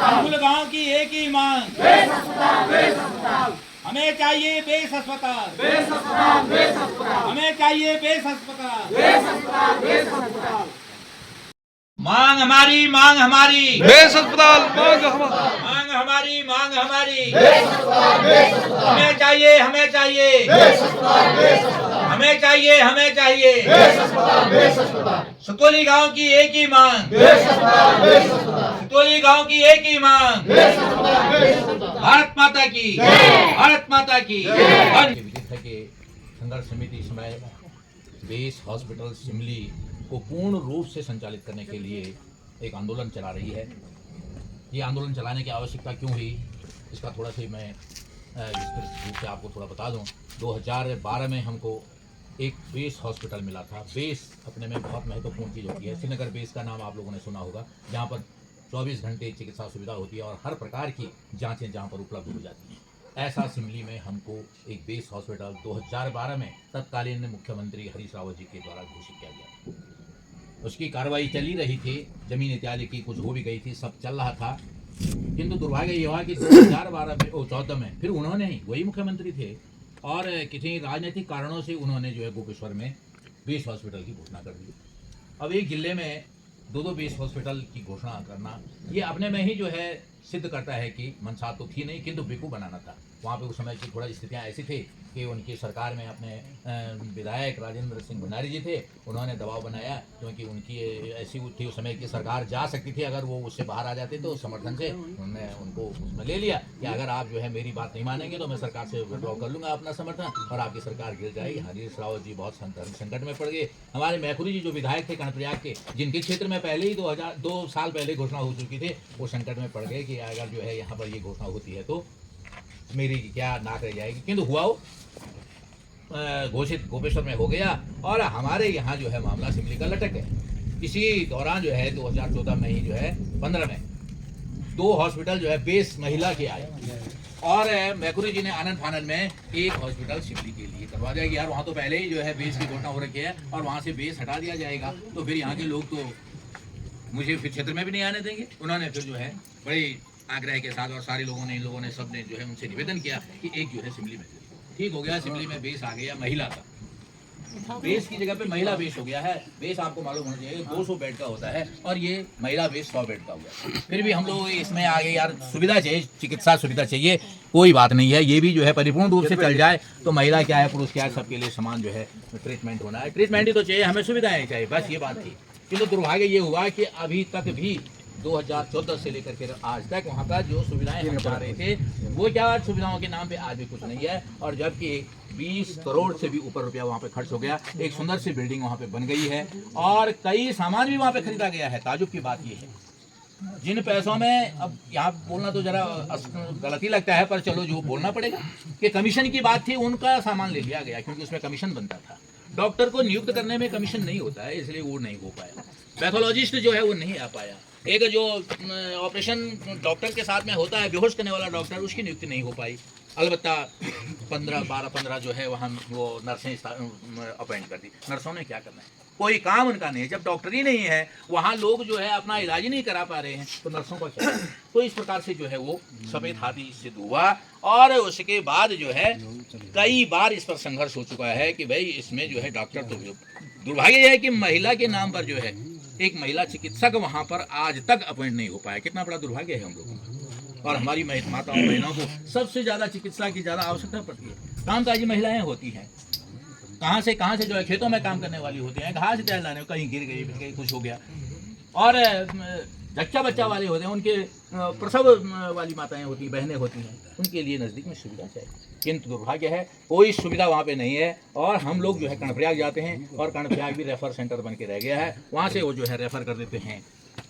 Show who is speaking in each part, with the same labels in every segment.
Speaker 1: गांव की एक ही मांग, हमें चाहिए बेस अस्पताल, हमें चाहिए बेस अस्पताल। मांग हमारी, मांग हमारी,
Speaker 2: बेस अस्पताल मांग हमारी,
Speaker 1: मांग हमारी, मांग हमारी। हमें चाहिए, हमें चाहिए, हमें चाहिए, हमें चाहिए। सुतोली गांव की एक ही मांग, सुतोली गांव की एक ही मांग। भारत माता की, भारत माता की। विदित है कि संघर्ष समिति इस समय बेस हॉस्पिटल शिमली को पूर्ण रूप से संचालित करने के लिए एक आंदोलन चला रही है। ये आंदोलन चलाने की आवश्यकता क्यों हुई, इसका थोड़ा सा मैं विस्तृत रूप से आपको थोड़ा बता दूं। 2012 में हमको एक बेस हॉस्पिटल मिला था। बेस अपने में बहुत महत्वपूर्ण चीज़ होती है। श्रीनगर बेस का नाम आप लोगों ने सुना होगा, जहाँ पर 24 घंटे चिकित्सा सुविधा होती है और हर प्रकार की जांचें जहाँ पर उपलब्ध हो जाती हैं। ऐसा शिमली में हमको एक बेस हॉस्पिटल 2012 में तत्कालीन मुख्यमंत्री हरीश रावत जी के द्वारा घोषित किया गया। उसकी कार्रवाई चली रही थी, जमीन इत्यादि की कुछ हो भी गई थी, सब चल रहा था। किंतु दुर्भाग्य ये हुआ कि 2012 में 14 में फिर उन्होंने ही, वही मुख्यमंत्री थे, और किसी राजनीतिक कारणों से उन्होंने जो है गोपेश्वर में बेस हॉस्पिटल की घोषणा कर दी। अब एक जिले में दो बेस हॉस्पिटल की घोषणा करना, ये अपने में ही जो है सिद्ध करता है कि मंशा तो थी नहीं, किंतु बेकूफ बनाना था। वहाँ पे उस समय की थोड़ा स्थितियाँ ऐसी थी कि उनकी सरकार में अपने विधायक राजेंद्र सिंह भंडारी जी थे, उन्होंने दबाव बनाया, क्योंकि उनकी ऐसी थी उस समय की सरकार जा सकती थी, अगर वो उससे बाहर आ जाते तो समर्थन से उन्होंने उनको उसमें ले लिया कि अगर आप जो है मेरी बात नहीं मानेंगे तो मैं सरकार से विड्रॉ कर लूँगा अपना समर्थन और आपकी सरकार गिर जाएगी। हरीश रावत जी बहुत संकट में पड़ गए। हमारे मैखुरी जी जो विधायक थे कर्णप्रयाग के, जिनके क्षेत्र में पहले ही 2 साल पहले घोषणा हो चुकी थी, वो संकट में पड़ गए कि अगर जो है यहाँ पर ये घोषणा होती है तो मेरी क्या नाक रह जाएगी। किंतु हुआ वो घोषित गोपेश्वर में हो गया और हमारे यहाँ जो है मामला शिमली का लटक है। इसी दौरान जो है 2014 में ही जो है 15 में 2 हॉस्पिटल जो है बेस महिला के आए और मैखुरी जी ने आनंद फानंद में एक हॉस्पिटल शिमली के लिए करवा दिया कि यार वहाँ तो पहले ही जो है बेस की घोषणा हो रखी है और वहाँ से बेस हटा दिया जाएगा तो फिर यहाँ के लोग तो मुझे फिर क्षेत्र में भी नहीं आने देंगे। उन्होंने फिर जो है बड़ी आग्रह के साथ और सारे लोगों ने, इन लोगों ने, सब ने जो है उनसे निवेदन किया कि एक जो है शिमली में ठीक हो गया। शिमली में बेस आ गया महिला का, बेस की जगह पे महिला बेस हो गया है। बेस आपको मालूम होना चाहिए 200 बेड का होता है और ये महिला बेस 100 बेड का हो गया। फिर भी हम लोग इसमें आगे यार सुविधा चाहिए, चिकित्सा सुविधा चाहिए, कोई बात नहीं है, ये भी जो है परिपूर्ण रूप से चल जाए तो महिला क्या है पुरुष क्या है सबके लिए समान जो है ट्रीटमेंट होना है। ट्रीटमेंट ही तो चाहिए, हमें सुविधाएं चाहिए, बस ये बात थी। किंतु दुर्भाग्य ये हुआ कि अभी तक भी 2014 से लेकर के आज तक वहाँ का जो सुविधाएं हम चाह रहे थे वो क्या सुविधाओं के नाम पे आज भी कुछ नहीं है। और जबकि 20 करोड़ से भी ऊपर रुपया वहाँ पे खर्च हो गया, एक सुंदर सी बिल्डिंग वहाँ पे बन गई है और कई सामान भी वहाँ पे खरीदा गया है। ताजुब की बात ये है, जिन पैसों में, अब यहाँ बोलना तो जरा गलत ही लगता है पर चलो जो बोलना पड़ेगा कि कमीशन की बात थी, उनका सामान ले लिया गया क्योंकि उसमें कमीशन बनता था। डॉक्टर को नियुक्त करने में कमीशन नहीं होता है, इसलिए वो नहीं हो पाया। पैथोलॉजिस्ट जो है वो नहीं आ पाया। एक जो ऑपरेशन डॉक्टर के साथ में होता है, बेहोश करने वाला डॉक्टर, उसकी नियुक्ति नहीं हो पाई। अलबत्ता 12-15 जो है वहाँ वो नर्सें अपॉइंट कर दी। नर्सों ने क्या करना है, कोई काम उनका नहीं है। जब डॉक्टर ही नहीं है, वहाँ लोग जो है अपना इलाज ही नहीं करा पा रहे हैं तो नर्सों का क्या। तो इस प्रकार से जो है वो सफेद हाथी सिद्ध हुआ और उसके बाद जो है कई बार इस पर संघर्ष हो चुका है कि भाई इसमें जो है डॉक्टर तो, दुर्भाग्य यह है कि महिला के नाम पर जो है एक महिला चिकित्सक वहाँ पर आज तक अपॉइंट नहीं हो पाया। कितना बड़ा दुर्भाग्य है हम लोगों को। और हमारी माताओं बहनों को सबसे ज़्यादा चिकित्सा की ज़्यादा आवश्यकता पड़ती है। कामकाजी महिलाएं होती हैं, कहाँ से जो है खेतों में काम करने वाली होती हैं, घास इत्यादि लाने, कहीं गिर गई, कहीं कुछ हो गया, और जच्चा बच्चा वाले होते हैं, उनके प्रसव वाली माताएं होती हैं, बहनें होती हैं, उनके लिए नज़दीक में सुविधा चाहिए। किंतु दुर्भाग्य है कोई सुविधा वहाँ पे नहीं है। और हम लोग जो है कर्णप्रयाग जाते हैं और कर्णप्रयाग भी रेफर सेंटर बन के रह गया है, वहाँ से वो जो है रेफर कर देते हैं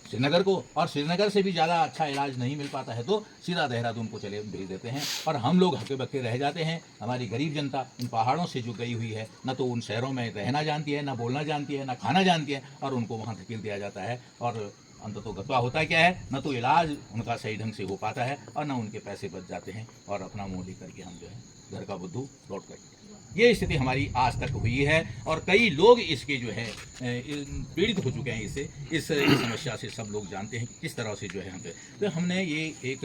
Speaker 1: श्रीनगर को, और श्रीनगर से भी ज़्यादा अच्छा इलाज नहीं मिल पाता है तो सीधा देहरादून को चले भेज देते हैं और हम लोग हके बक्के रह जाते हैं। हमारी गरीब जनता इन पहाड़ों से जो गई हुई है, न तो उन शहरों में रहना जानती है, न बोलना जानती है, न खाना जानती है, और उनको वहाँ धकेल दिया जाता है और अंततः गत्वा होता क्या है, न तो इलाज उनका सही ढंग से हो पाता है और न उनके पैसे बच जाते हैं और अपना मुँह लेकर के हम जो है घर का बुद्धू लौट कर ये स्थिति हमारी आज तक हुई है और कई लोग इसके जो है पीड़ित हो चुके हैं। इस समस्या से सब लोग जानते हैं किस तरह से जो है तो हमने ये एक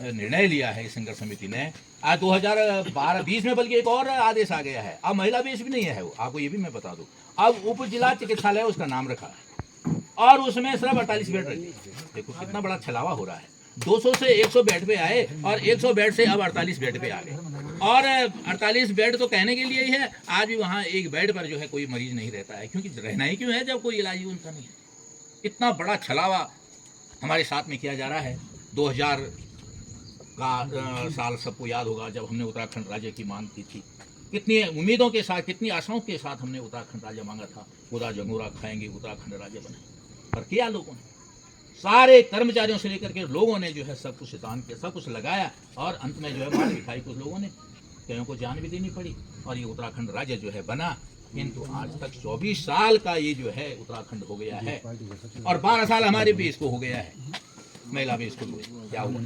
Speaker 1: निर्णय लिया है। संघर्ष समिति ने आज 2012-20 में बल्कि एक और आदेश आ गया है। अब महिला बेस भी नहीं है वो, आपको ये भी मैं बता दूं। अब उप जिला चिकित्सालय उसका नाम रखा और उसमें सिर्फ 48 बेड रखे। देखो कितना बड़ा छलावा हो रहा है। 200 से 100 बेड पे आए और 100 बेड से अब 48 बेड पे आ गए। और 48 बेड तो कहने के लिए ही है, आज भी वहाँ एक बेड पर जो है कोई मरीज नहीं रहता है, क्योंकि रहना ही क्यों है जब कोई इलाज ही उनका नहीं है। इतना बड़ा छलावा हमारे साथ में किया जा रहा है। 2000 का साल सबको याद होगा जब हमने उत्तराखंड राज्य की मांग की थी। कितनी उम्मीदों के साथ, कितनी आशाओं के साथ हमने उत्तराखंड राज्य मांगा था। पूरा जंगूरा खाएंगे, उत्तराखंड राज्य बने। पर किया लोगों ने, सारे कर्मचारियों से लेकर के लोगों ने जो है सब कुछ दान किया, सब कुछ लगाया और अंत में जो है मार भी खाई कुछ लोगों ने, कईयों को जान भी देनी पड़ी और ये उत्तराखंड राज्य जो है बना। किंतु आज तक 24 साल का ये जो है उत्तराखंड हो गया है और 12 साल हमारे भी इसको हो गया है। महिला भी इसको क्या हुआ,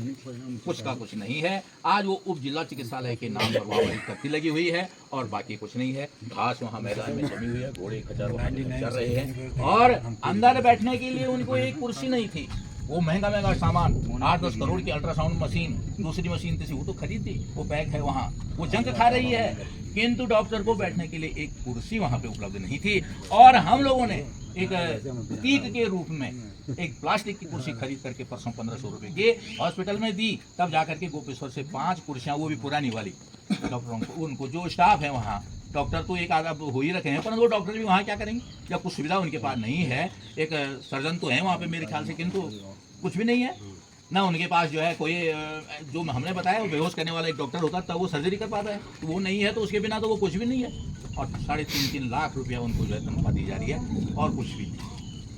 Speaker 1: कुछ का कुछ नहीं है। आज वो उप जिला चिकित्सालय के नाम पर वहाँ कत्ती लगी हुई है और बाकी कुछ नहीं है। घास वहाँ मैदान में जमी हुई है, घोड़े खच्चर वहाँ चल रहे हैं और अंदर बैठने के लिए उनको एक कुर्सी नहीं थी। वो महंगा सामान 8-10 करोड़ की अल्ट्रासाउंड मशीन, दूसरी मशीन थी वो तो खरीदी, वो पैक है वहाँ, वो जंग खा रही है। किंतु डॉक्टर को बैठने के लिए एक कुर्सी वहाँ पे उपलब्ध नहीं थी और हम लोगों ने एक प्रतीक के रूप में एक प्लास्टिक की कुर्सी खरीद करके परसों 1500 रुपए के हॉस्पिटल में दी। तब जाकर के गोपेश्वर से 5 कुर्सियां, वो भी पुरानी वाली, डॉक्टरों को, उनको जो स्टाफ है वहाँ, डॉक्टर तो एक आधा हो ही रखे हैं, परंतु वो डॉक्टर भी वहाँ क्या करेंगे जब कुछ सुविधा उनके पास नहीं है। एक सर्जन तो है वहाँ पे मेरे ख्याल से, किंतु कुछ भी नहीं है ना उनके पास। जो है कोई, जो हमने बताया वो बेहोश करने वाला एक डॉक्टर होता तब वो सर्जरी कर पाता है, तो वो नहीं है, तो उसके बिना तो वो कुछ भी नहीं है। और 3.5 लाख रुपया उनको जो है तनख्वाह दी जा रही है और कुछ भी नहीं।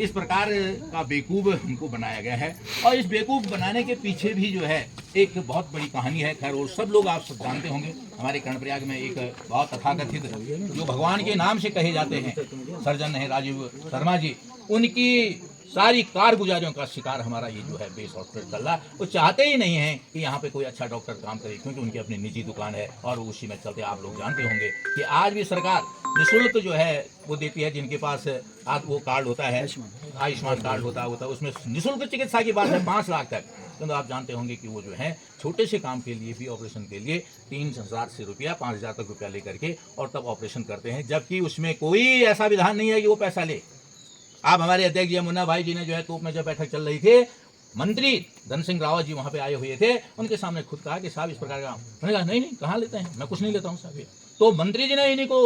Speaker 1: इस प्रकार का बेवकूफ़ हमको बनाया गया है और इस बेवकूफ़ बनाने के पीछे भी जो है एक बहुत बड़ी कहानी है। खैर वो सब लोग आप सब जानते होंगे। हमारे कर्णप्रयाग में एक बहुत तथाकथित जो भगवान के नाम से कहे जाते हैं सर्जन है राजीव शर्मा जी, उनकी सारी कारगुजारियों का शिकार हमारा ये जो है बेस हॉस्पिटल चल रहा है। वो चाहते ही नहीं है कि यहाँ पे कोई अच्छा डॉक्टर काम करे, क्योंकि उनकी अपनी निजी दुकान है और उसी में चलते आप लोग जानते होंगे कि आज भी सरकार निःशुल्क जो है वो देती है। जिनके पास आज वो कार्ड होता है, आयुष्मान कार्ड होता है, उसमें निःशुल्क चिकित्सा की बात है 5 लाख तक। तो आप जानते होंगे कि वो जो है छोटे से काम के लिए भी, ऑपरेशन के लिए 3000 से रुपया 5000 तक रुपया लेकर के और तब ऑपरेशन करते हैं, जबकि उसमें कोई ऐसा विधान नहीं है कि वो पैसा ले। आप हमारे अध्यक्ष जी मुन्ना भाई जी ने जो है तोप में जब बैठक चल रही थी, मंत्री धन सिंह रावत जी वहाँ पे आए हुए थे, उनके सामने खुद कहा कि साहब इस प्रकार का, मैंने कहा नहीं कहाँ लेते हैं, मैं कुछ नहीं लेता हूँ साहब। तो मंत्री जी ने इन्हीं को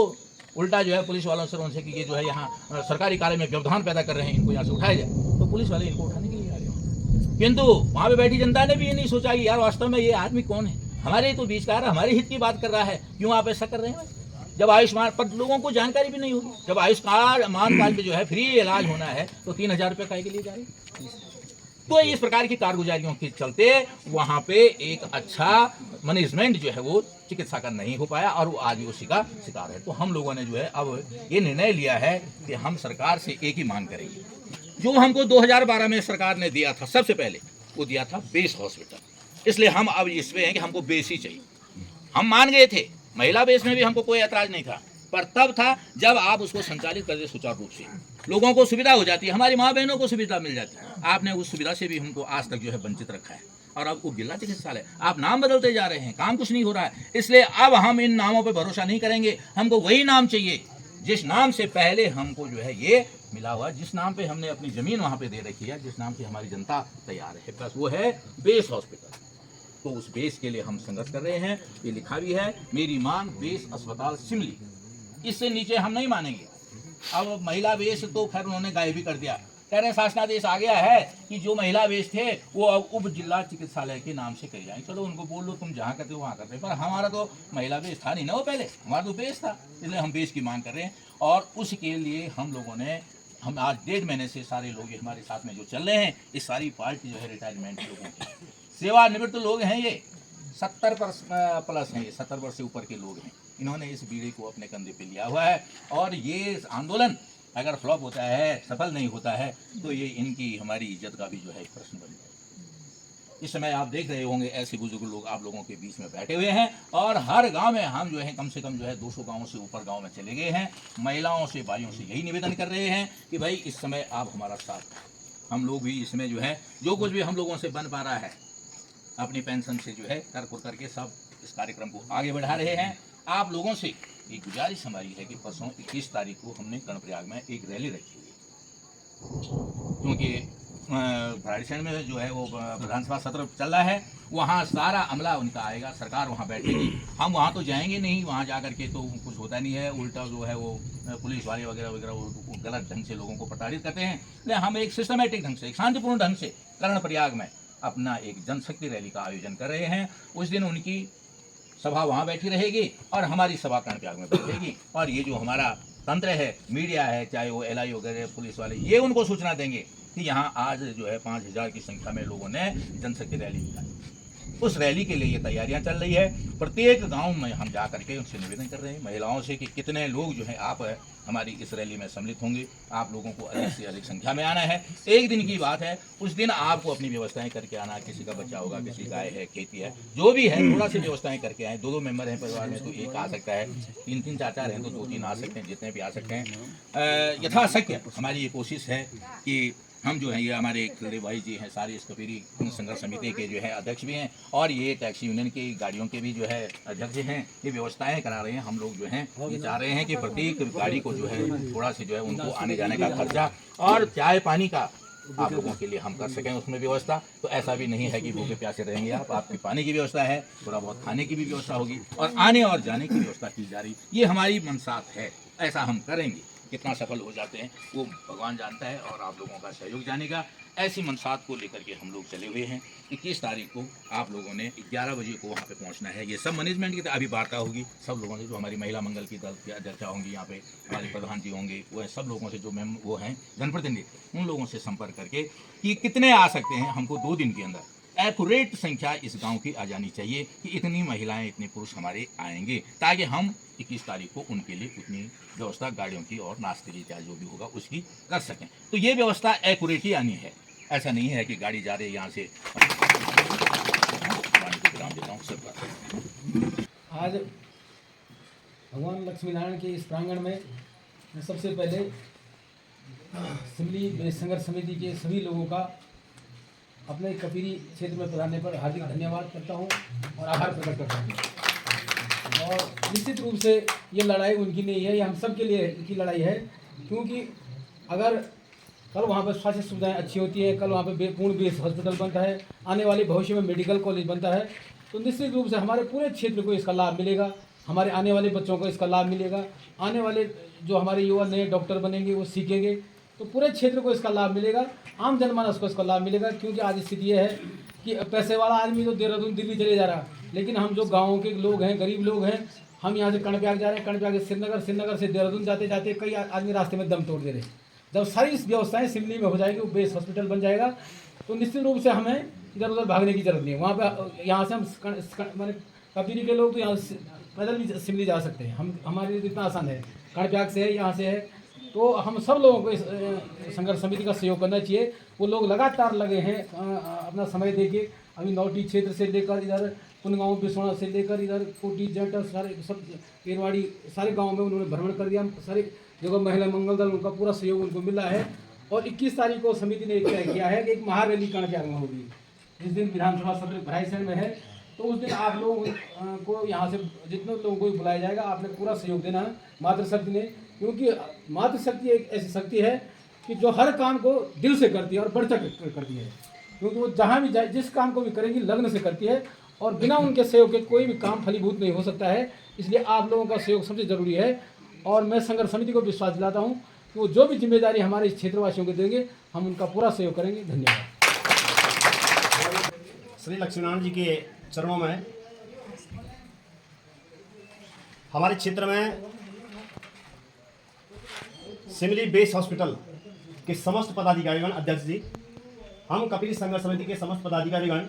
Speaker 1: उल्टा जो है पुलिस वालों से उनसे कि ये जो है यहाँ सरकारी कार्य में व्यवधान पैदा कर रहे हैं, इनको यहाँ से उठाया जाए। तो पुलिस वाले इनको उठाने के लिए आ गए, किंतु वहाँ पे बैठी जनता ने भी ये नहीं सोचा कि यार वास्तव में ये आदमी कौन है, हमारे तो बीच का, हमारे हित की बात कर रहा है, क्यों आप ऐसा कर रहे हैं। जब आयुष्मान पर लोगों को जानकारी भी नहीं होगी, जब आयुष्मान कार्ड में जो है फ्री इलाज होना है तो 3000 रुपये काय के लिए जा रहे हैं। तो इस प्रकार की कारगुजारियों के चलते वहाँ पे एक अच्छा मैनेजमेंट जो है वो चिकित्सा का नहीं हो पाया और वो आज भी उसी का शिकार है। तो हम लोगों ने जो है अब ये निर्णय लिया है कि हम सरकार से एक ही मांग करेंगे, जो हमको 2012 में सरकार ने दिया था, सबसे पहले वो दिया था बेस हॉस्पिटल। इसलिए हम अब इसमें हैं कि हमको बेस ही चाहिए। हम मान गए थे, महिला बेस में भी हमको कोई ऐतराज नहीं था, पर तब था जब आप उसको संचालित कर दे सुचारू रूप से, लोगों को सुविधा हो जाती है, हमारी माँ बहनों को सुविधा मिल जाती है। आपने उस सुविधा से भी हमको आज तक जो है वंचित रखा है और अब उप जिला चिकित्सालय आप नाम बदलते जा रहे हैं, काम कुछ नहीं हो रहा है। इसलिए अब हम इन नामों पर भरोसा नहीं करेंगे, हमको वही नाम चाहिए जिस नाम से पहले हमको जो है ये मिला हुआ, जिस नाम पे हमने अपनी जमीन वहाँ पे दे रखी है, जिस नाम से हमारी जनता तैयार है, बस वो है बेस हॉस्पिटल। तो उस बेस के लिए हम संघर्ष कर रहे हैं। ये लिखा भी है, मेरी मांग बेस अस्पताल सिमली, इससे नीचे हम नहीं मानेंगे। अब महिला बेस तो खैर उन्होंने गायब भी कर दिया, कह रहे शासनादेश आ गया है कि जो महिला बेस थे वो अब उप जिला चिकित्सालय के नाम से कर जाए। चलो उनको बोल लो तुम जहाँ करते हो वहाँ करते, पर हमारा तो महिला बेस था नहीं ना, वो पहले हमारा तो बेस था, इसलिए हम बेस की मांग कर रहे हैं। और उसके लिए हम लोगों ने, हम आज 1.5 महीने से सारे लोग हमारे साथ में जो चल रहे हैं, इस सारी पार्टी जो है रिटायरमेंट लोगों की, सेवानिवृत्त लोग हैं, ये 70 प्लस हैं, ये 70 वर्ष से ऊपर के लोग हैं। इन्होंने इस बीड़ी को अपने कंधे पे लिया हुआ है और ये आंदोलन अगर फ्लॉप होता है, सफल नहीं होता है, तो ये इनकी हमारी इज्जत का भी जो है एक प्रश्न बन जाएगा। इस समय आप देख रहे होंगे ऐसे बुजुर्ग लोग आप लोगों के बीच में बैठे हुए हैं और हर गांव में हम जो है कम से कम जो है 200 गांवों से ऊपर गांव में चले गए हैं। महिलाओं से भाइयों से यही निवेदन कर रहे हैं कि भाई इस समय आप हमारा साथ दें। हम लोग भी इसमें जो है जो कुछ भी हम लोगों से बन पा रहा है अपनी पेंशन से जो है कर करके सब इस कार्यक्रम को आगे बढ़ा रहे हैं। आप लोगों से एक गुजारिश हमारी है कि परसों 21 तारीख को हमने कर्णप्रयाग में एक रैली रखी हुई है, क्योंकि भराड़ीसैंण में जो है वो विधानसभा सत्र चल रहा है, वहाँ सारा अमला उनका आएगा, सरकार वहाँ बैठेगी। हम वहाँ तो जाएंगे नहीं, वहाँ जा करके तो कुछ होता नहीं है, उल्टा जो है वो पुलिस वाले वगैरह वगैरह वो गलत ढंग से लोगों को प्रताड़ित करते हैं। इसलिए हम एक सिस्टमेटिक ढंग से, एक शांतिपूर्ण ढंग से कर्णप्रयाग में अपना एक जनशक्ति रैली का आयोजन कर रहे हैं। उस दिन उनकी सभा वहाँ बैठी रहेगी और हमारी सभा कर्णप्रयाग में बैठेगी। और ये जो हमारा तंत्र है, मीडिया है, चाहे वो LI वगैरह पुलिस वाले, ये उनको सूचना देंगे कि यहाँ आज जो है 5000 की संख्या में लोगों ने जनशक्ति रैली निकाली। उस रैली के लिए ये तैयारियां चल रही है। प्रत्येक गांव में हम जा करके उनसे निवेदन कर रहे हैं महिलाओं से कि कितने लोग जो है आप हमारी इस रैली में सम्मिलित होंगे। आप लोगों को अधिक से अधिक संख्या में आना है। एक दिन की बात है, उस दिन आपको अपनी व्यवस्थाएं करके आना। किसी का बच्चा होगा, किसी गाय है, खेती है, जो भी है, थोड़ा सी व्यवस्थाएं करके आए। 2-2 मेंबर हैं परिवार में तो एक आ सकता है, 3-3 4-4 हैं तो 2-3 आ सकते हैं, जितने भी आ सकते हैं। यथाशक्य हमारी ये कोशिश है कि हम जो है, ये हमारे कुलदेव भाई जी हैं, सारी इस कबीरी संघर्ष समिति के जो है अध्यक्ष भी हैं और ये टैक्सी यूनियन की गाड़ियों के भी जो है अध्यक्ष हैं। ये व्यवस्थाएं करा रहे हैं। हम लोग जो हैं ये चाह रहे हैं कि प्रत्येक गाड़ी को जो है थोड़ा सी जो है उनको आने जाने का खर्चा और चाय पानी का आप लोगों के लिए हम कर सकें उसमें व्यवस्था। तो ऐसा भी नहीं है कि भूखे प्यासे रहेंगे आप, आपकी पानी की व्यवस्था है, थोड़ा बहुत खाने की भी व्यवस्था होगी और आने और जाने की व्यवस्था की जा रही। ये हमारी मनसात है, ऐसा हम करेंगे। कितना सफल हो जाते हैं वो भगवान जानता है और आप लोगों का सहयोग जानेगा। ऐसी मनसात को लेकर के हम लोग चले हुए हैं। 21 तारीख को आप लोगों ने 11 बजे को वहाँ पे पहुँचना है। ये सब मैनेजमेंट की अभी वार्ता होगी सब लोगों से, जो हमारी महिला मंगल की दल की अध्यक्षा होंगी, यहाँ पे हमारे प्रधान जी होंगे, वो सब लोगों से जो मैम वो हैं जनप्रतिनिधि, उन लोगों से संपर्क करके कि कितने आ सकते हैं। हमको 2 दिन के अंदर एक्यूरेट संख्या इस गांव की आ जानी चाहिए कि इतनी महिलाएं, इतने पुरुष हमारे आएंगे, ताकि हम 21 तारीख को उनके लिए उतनी व्यवस्था गाड़ियों की और नाश्ते की चाहे जो भी होगा उसकी कर सकें। तो ये व्यवस्था एक्यूरेट ही आनी है। ऐसा नहीं है कि गाड़ी जा रही है यहाँ से।
Speaker 3: आज भगवान लक्ष्मी नारायण के इस प्रांगण में मैं सबसे पहले सिमली संघर्ष समिति के सभी लोगों का अपने कपीरी क्षेत्र में पधारने पर हार्दिक धन्यवाद करता हूं और आभार प्रकट करता हूं। और निश्चित रूप से ये लड़ाई उनकी नहीं है, ये हम सब के लिए इनकी लड़ाई है। क्योंकि अगर कल वहाँ पर स्वास्थ्य सुविधाएं अच्छी होती है, कल वहाँ पर पूर्ण बेस हॉस्पिटल बनता है, आने वाले भविष्य में मेडिकल कॉलेज बनता है, तो निश्चित रूप से हमारे पूरे क्षेत्र को इसका लाभ मिलेगा। हमारे आने वाले बच्चों को इसका लाभ मिलेगा। आने वाले जो हमारे युवा नए डॉक्टर बनेंगे वो सीखेंगे, तो पूरे क्षेत्र को इसका लाभ मिलेगा। आम जनमानस को इसका लाभ मिलेगा। क्योंकि आज स्थिति यह है कि पैसे वाला आदमी तो देहरादून दिल्ली चले जा रहा, लेकिन हम जो गाँव के लोग हैं, गरीब लोग हैं, हम यहाँ से कर्णप्रयाग जा रहे हैं, कर्णप्रयाग से श्रीनगर, श्रीनगर से देहरादून जाते जाते कई आदमी रास्ते में दम तोड़ दे रहे। जब सारी इस व्यवस्थाएं सिमली में हो जाएगी, वो बेस हॉस्पिटल बन जाएगा, तो निश्चित रूप से हमें इधर उधर भागने की जरूरत नहीं है। वहाँ पे यहाँ से हम मैंने कपीरी के लोग तो यहाँ पैदल भी सिमली जा सकते हैं। हमारे लिए इतना आसान है, कर्णप्रयाग से है, यहाँ से है। तो हम सब लोगों को इस संघर्ष समिति का सहयोग करना चाहिए। वो लोग लगातार लगे हैं अपना समय देके। अभी नौटी क्षेत्र से लेकर इधर पुनगांव बिसोड़ा से लेकर इधर कोटी जट सारे सब केरवाड़ी सारे गाँव में उन्होंने भ्रमण कर दिया। सारे जो महिला मंगल दल, उनका पूरा सहयोग उनको मिला है। और 21 तारीख को समिति ने तय किया है कि एक महारैली कर्णप्रयाग में होगी। इस दिन विधानसभा सत्र भराड़ीसैंण में है, तो उस दिन आप लोग को यहाँ से जितने लोगों को बुलाया जाएगा, आपने पूरा सहयोग देना है मातृशक्ति ने। क्योंकि मातृशक्ति एक ऐसी शक्ति है कि जो हर काम को दिल से करती है और बढ़ चढ़ करती है। क्योंकि वो जहाँ भी जाए, जिस काम को भी करेंगी लग्न से करती है, और बिना उनके सहयोग के कोई भी काम फलीभूत नहीं हो सकता है। इसलिए आप लोगों का सहयोग सबसे ज़रूरी है। और मैं संघर्ष समिति को विश्वास दिलाता हूँ कि वो जो भी जिम्मेदारी हमारे इस क्षेत्रवासियों को देंगे, हम उनका पूरा सहयोग करेंगे। धन्यवाद।
Speaker 4: श्री लक्ष्मीनारायण जी के चरणों में हमारे क्षेत्र में सिमली बेस हॉस्पिटल के समस्त पदाधिकारीगण, अध्यक्ष जी, हम कपीरी संघर्ष समिति के समस्त पदाधिकारीगण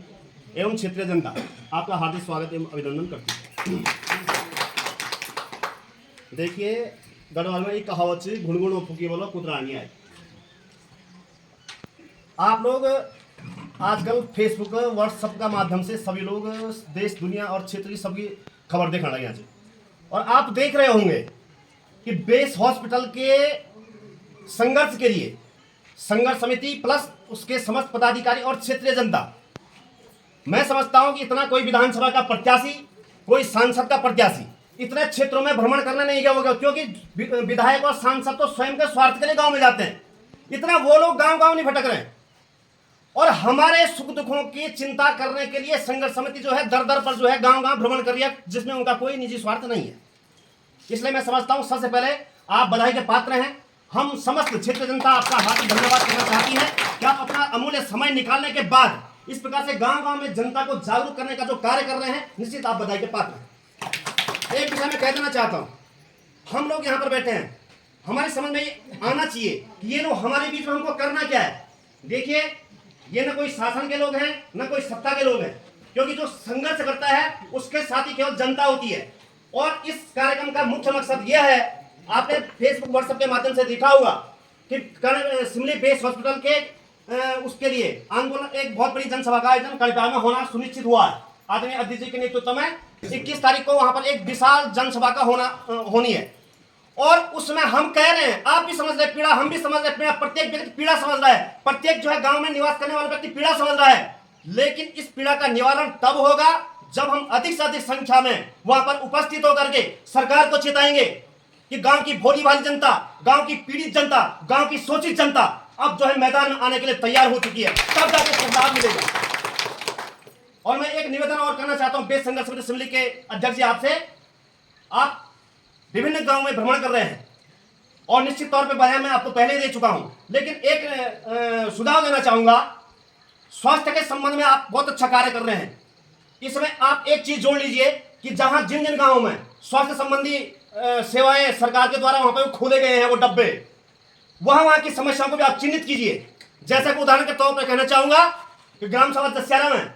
Speaker 4: एवं क्षेत्रीय जनता आपका हार्दिक स्वागत एवं अभिनंदन करती है। देखिए, गढ़वाल में एक कहावत है, घुड़गुड़ फूकी बोलो कुतरा नहीं आए। आप लोग आजकल फेसबुक व्हाट्सएप का माध्यम से सभी लोग देश दुनिया और क्षेत्र की सभी खबर देखने लगे हैं। और आप देख रहे होंगे कि बेस हॉस्पिटल के संघर्ष के लिए संघर्ष समिति प्लस उसके समस्त पदाधिकारी और क्षेत्रीय जनता, मैं समझता हूं कि इतना कोई विधानसभा का प्रत्याशी, कोई सांसद का प्रत्याशी इतने क्षेत्रों में भ्रमण करना नहीं गया होगा, क्योंकि विधायक और सांसद तो स्वयं के स्वार्थ के लिए गांव में जाते हैं। इतना वो लोग गांव गांव नहीं भटक रहे हैं और हमारे सुख दुखों की चिंता करने के लिए संघर्ष समिति जो है दर दर पर जो है गांव गांव भ्रमण कर रही है, जिसमें उनका कोई निजी स्वार्थ नहीं है। इसलिए मैं समझता हूं सबसे पहले आप बधाई के पात्र हैं। हम समस्त क्षेत्र जनता आपका हार्दिक धन्यवाद करना चाहती है कि आप अपना अमूल्य समय निकालने के बाद इस प्रकार से गांव गांव में जनता को जागरूक करने का जो कार्य कर रहे हैं, निश्चित आप बधाई के पात्र हैं। एक विषय में कह देना चाहता हूं, हम लोग यहाँ पर बैठे हैं, हमारे समझ में ये आना चाहिए कि ये लोग हमारे बीच में हमको करना क्या है। देखिए, ये न कोई शासन के लोग हैं न कोई सत्ता के लोग हैं, क्योंकि जो संघर्ष करता है उसके साथ ही केवल जनता होती है। और इस कार्यक्रम का मुख्य मकसद यह है, आपने फेसबुक व्हाट्सएप के माध्यम से देखा होगा कि सिमली बेस हॉस्पिटल के उसके लिए आंदोलन, एक बहुत बड़ी जनसभा का आयोजन कड़ियाल में होना सुनिश्चित हुआ है। आदरणीय अध्यक्ष जी के नेतृत्व में 21 तारीख को वहां पर एक विशाल जनसभा का होनी है। और उसमें हम कह रहे हैं, आप भी समझ रहे पीड़ा, हम भी समझ रहे पीड़ा, प्रत्येक व्यक्ति पीड़ा समझ रहा है, प्रत्येक जो है गांव में निवास करने वाला व्यक्ति पीड़ा समझ रहा है। लेकिन इस पीड़ा का निवारण तब होगा जब हम अधिक से अधिक संख्या में वहां पर उपस्थित होकर के सरकार को चेताएंगे कि गांव की भोली भाली जनता, गांव की पीड़ित जनता, गांव की शोषित जनता अब जो है मैदान में आने के लिए तैयार हो चुकी है, तब जाके सरकार मिलेगा। और मैं एक निवेदन और करना चाहता हूं बेस संघर्ष समिति सिमली के अध्यक्ष जी आपसे, आप विभिन्न गांव में भ्रमण कर रहे हैं और निश्चित तौर पे बयान मैं आपको पहले दे चुका हूं, लेकिन एक सुझाव देना चाहूंगा। स्वास्थ्य के संबंध में आप बहुत अच्छा कार्य कर रहे हैं, इसमें आप एक चीज जोड़ लीजिए कि जहां जिन जिन गांवों में स्वास्थ्य संबंधी सेवाएं सरकार के द्वारा वहां पर खोले गए हैं वो डब्बे, वहां की समस्याओं को भी आप चिन्हित कीजिए। जैसा कि उदाहरण के तौर पर कहना चाहूंगा कि ग्राम सभा दस्यारा में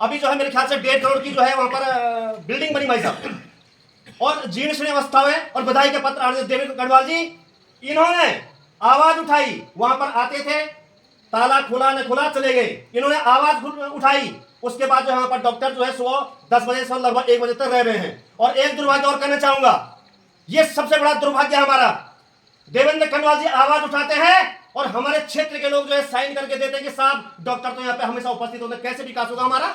Speaker 4: अभी जो है मेरे ख्याल से 1.5 करोड़ की जो है वहां पर बिल्डिंग बनी भाई साहब, और जीर्ण शीर्ण अवस्था में, और बधाई के पत्र आदरणीय देवेंद्र कटवाल जी, इन्होंने आवाज उठाई, वहां पर आते थे, ताला खुला न खुला चले गए, इन्होंने आवाज उठाई। उसके बाद जो यहाँ पर डॉक्टर जो है सुबह 10 बजे से लगभग 1 बजे तक रह रहे हैं। और एक दुर्भाग्य और कहना चाहूंगा, ये सबसे बड़ा दुर्भाग्य हमारा, देवेंद्र कटवाल जी आवाज उठाते हैं और हमारे क्षेत्र के लोग जो है साइन करके देते हैं कि साहब डॉक्टर तो यहाँ पे हमेशा उपस्थित होते हैं, कैसे विकास होगा हमारा।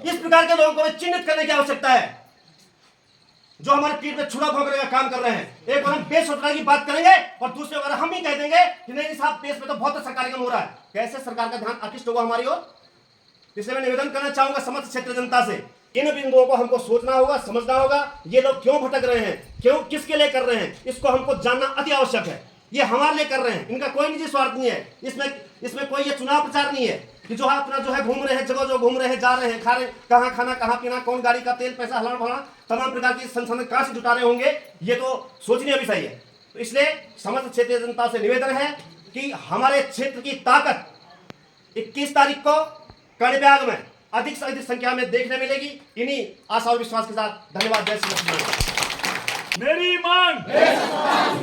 Speaker 4: इस प्रकार के लोगों को चिन्हित करने की आवश्यकता है जो हमारे पीठ में छुरा भोंकने का काम कर रहे हैं। एक बार हम बेस हॉस्पिटल की बात करेंगे और दूसरे बार हम ही कह देंगे कि नहीं साहब बेस में तो बहुत सरकारी काम हो रहा है, कैसे सरकार का ध्यान आकृष्ट होगा हमारी ओर। इसलिए मैं निवेदन करना चाहूंगा समस्त क्षेत्र जनता से, इन बिंदुओं को हमको सोचना होगा, समझना होगा, ये लोग क्यों भटक रहे हैं, क्यों किसके लिए कर रहे हैं, इसको हमको जानना अति आवश्यक है। ये हमारे लिए कर रहे हैं, इनका कोई निजी स्वार्थ नहीं है, इसमें कोई ये चुनाव प्रचार नहीं है कि जो अपना जो है घूम रहे हैं, जगह जो घूम रहे हैं, जा रहे हैं, खा रहे, कहाँ खाना कहाँ पीना, कौन गाड़ी का तेल पैसा हलाना फलाना, तमाम प्रकार की संसाधन कहाँ से जुटा रहे होंगे, ये तो सोचने का विषय है। तो इसलिए समस्त क्षेत्रीय जनता से निवेदन है कि हमारे क्षेत्र की ताकत 21 तारीख को कड़ियाल में अधिक से अधिक संख्या में देखने मिलेगी। इन्हीं आशा और विश्वास के साथ धन्यवाद। जय श्री कृष्ण।
Speaker 5: मेरी मांग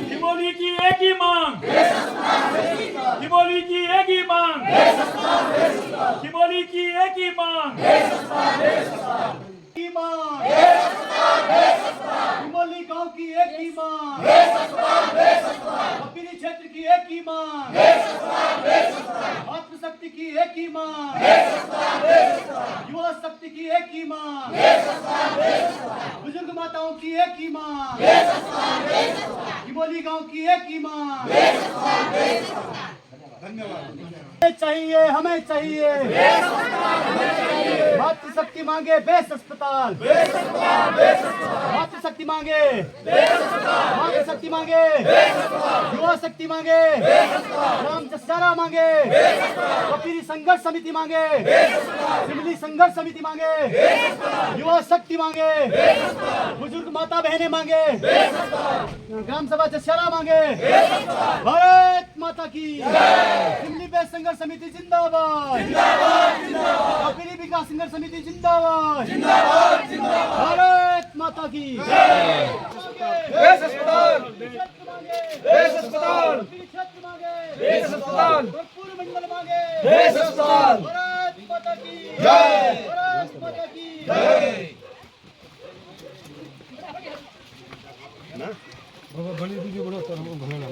Speaker 5: हिमोली की एक ही मांग, हिमोली की एक ही मांग, हिमोली की एक ही मांग,
Speaker 6: हिमोली गांव की एक ही मांग, कपिली क्षेत्र की एक ही मांग, आत्मशक्ति की एक ही मांग, युवा शक्ति की एक ही मांग, बुजुर्ग माताओं की एक ही मांग, हिमोली गांव की एक ही मांग। धन्यवाद। चाहिए हमें चाहिए मातृशक्ति मांगे बेस अस्पताल, मातृशक्ति मांगे, मातृशक्ति मांगे, युवा शक्ति मांगे, ग्राम दस्यारा मांगे, कपिली संघर्ष समिति मांगे, सिमली संघर्ष समिति मांगे, युवा शक्ति मांगे, बुजुर्ग माता बहनें मांगे, ग्राम सभा दस्यारा मांगे। भारत माता की, सिमली बेस संघर्ष समिति जिंदाबाद, कपिली विकास संघर्ष समिति जिंदाबाद, भारत माता की।
Speaker 2: बेस अस्पताल, बेस अस्पताल,
Speaker 6: क्षेत्र मांगे,
Speaker 2: बेस अस्पताल,
Speaker 6: पूर्व मंडल मांगे,
Speaker 2: बेस अस्पताल।
Speaker 6: भारत भारत माता की
Speaker 3: बड़ी वीडियो बनाओ तो हमको बनाना